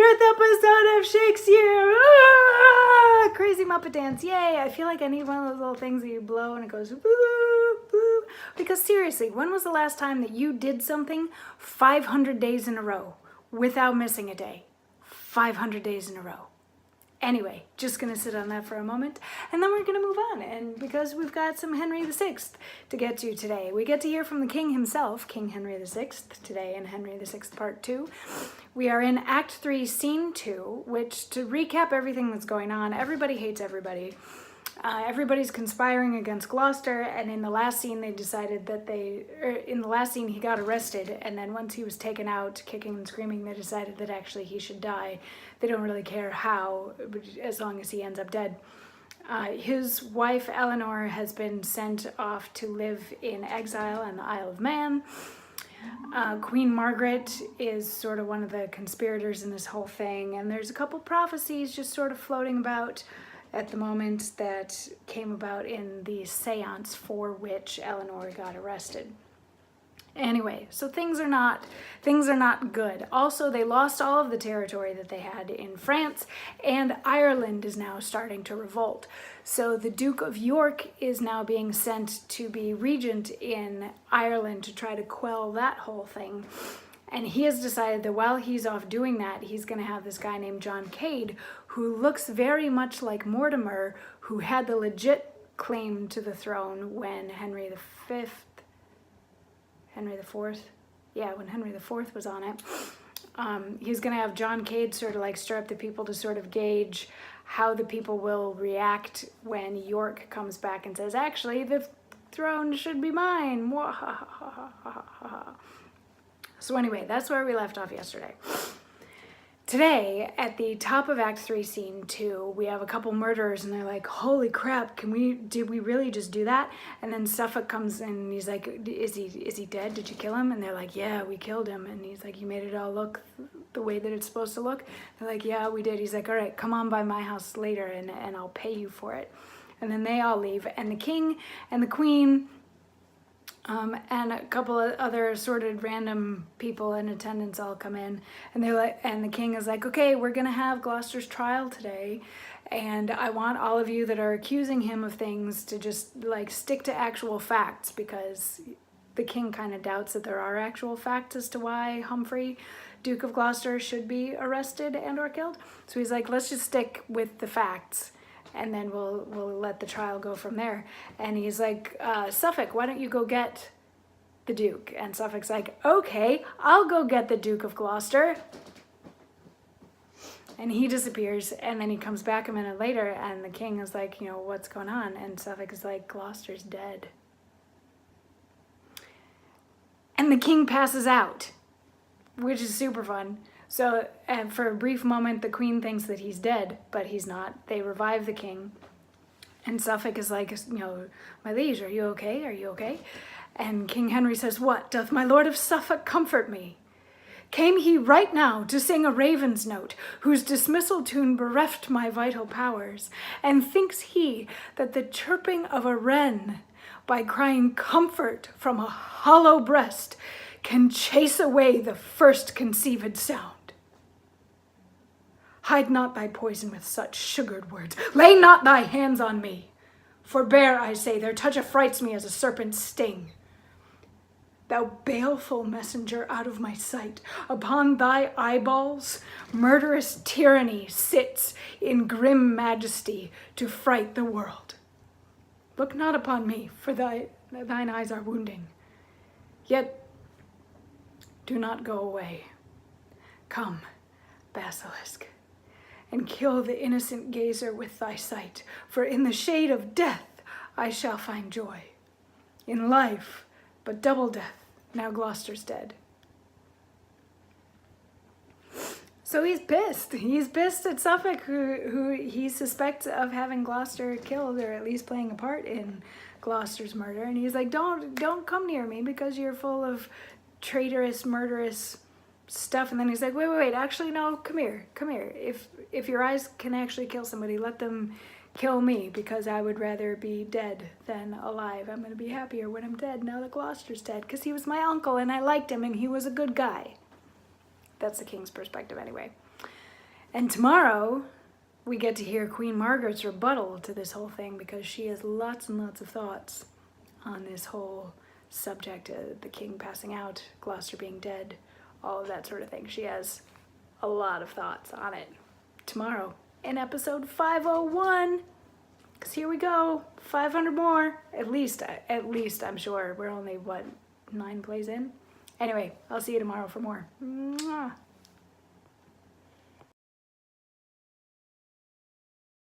100th episode of Shakesyear! Ah! Crazy Muppet dance, yay! I feel like I need one of those little things that you blow and it goes boo, boo. Because seriously, when was the last time that you did something 500 days in a row without missing a day? 500 days in a row. Anyway, just gonna sit on that for a moment, and then we're gonna move on. And because we've got some Henry VI to get to today, we get to hear from the king himself, King Henry VI, today in Henry VI Part 2. We are in Act 3, Scene 2, which, to recap everything that's going on, everybody hates everybody. Everybody's conspiring against Gloucester, and in the last scene they decided that in the last scene he got arrested, and then once he was taken out kicking and screaming, they decided that actually he should die. They don't really care how, as long as he ends up dead. His wife Eleanor has been sent off to live in exile on the Isle of Man. Queen Margaret is sort of one of the conspirators in this whole thing, and there's a couple prophecies just sort of floating about at the moment that came about in the seance for which Eleanor got arrested. Anyway, so things are not good. Also, they lost all of the territory that they had in France, and Ireland is now starting to revolt. So the Duke of York is now being sent to be regent in Ireland to try to quell that whole thing. And he has decided that while he's off doing that, he's going to have this guy named John Cade, who looks very much like Mortimer, who had the legit claim to the throne when Henry IV, when Henry IV was on it. He's going to have John Cade sort of like stir up the people to sort of gauge how the people will react when York comes back and says, actually, the throne should be mine. So anyway, that's where we left off yesterday. Today, at the top of Act 3, Scene 2, we have a couple murderers, and they're like, holy crap, did we really just do that? And then Suffolk comes in, and he's like, is he dead? Did you kill him? And they're like, yeah, we killed him. And he's like, you made it all look the way that it's supposed to look? They're like, yeah, we did. He's like, all right, come on by my house later, and I'll pay you for it. And then they all leave, and the king and the queen and a couple of other assorted random people in attendance all come in, and they're like, and the king is like, okay, we're gonna have Gloucester's trial today, and I want all of you that are accusing him of things to just like stick to actual facts, because the king kind of doubts that there are actual facts as to why Humphrey, Duke of Gloucester, should be arrested and or killed. So he's like, let's just stick with the facts, and then we'll let the trial go from there. And he's like, Suffolk, why don't you go get the Duke? And Suffolk's like, okay, I'll go get the Duke of Gloucester. And he disappears, and then he comes back a minute later, and the king is like, you know, what's going on? And Suffolk is like, Gloucester's dead. And the king passes out, which is super fun. So, and for a brief moment, the queen thinks that he's dead, but he's not. They revive the king. And Suffolk is like, you know, my liege, are you okay? Are you okay? And King Henry says, what, doth my lord of Suffolk comfort me? Came he right now to sing a raven's note, whose dismissal tune bereft my vital powers? And thinks he that the chirping of a wren, by crying comfort from a hollow breast, can chase away the first conceived sound? Hide not thy poison with such sugared words. Lay not thy hands on me. Forbear, I say, their touch affrights me as a serpent's sting. Thou baleful messenger out of my sight, upon thy eyeballs murderous tyranny sits in grim majesty to fright the world. Look not upon me, for thine eyes are wounding. Yet do not go away. Come, basilisk, and kill the innocent gazer with thy sight, for in the shade of death I shall find joy. In life, but double death, now Gloucester's dead. So he's pissed. He's pissed at Suffolk, who he suspects of having Gloucester killed, or at least playing a part in Gloucester's murder. And he's like, don't come near me, because you're full of traitorous, murderous stuff. And then he's like, wait, actually, no, come here. If your eyes can actually kill somebody, let them kill me, because I would rather be dead than alive. I'm going to be happier when I'm dead now that Gloucester's dead, because he was my uncle and I liked him and he was a good guy. That's the king's perspective anyway. And tomorrow, we get to hear Queen Margaret's rebuttal to this whole thing because she has lots and lots of thoughts on this whole subject of the king passing out, Gloucester being dead, all of that sort of thing. She has a lot of thoughts on it tomorrow in episode 501. Because here we go, 500 more, at least I'm sure. We're only, what, 9 plays in? Anyway, I'll see you tomorrow for more. Mwah.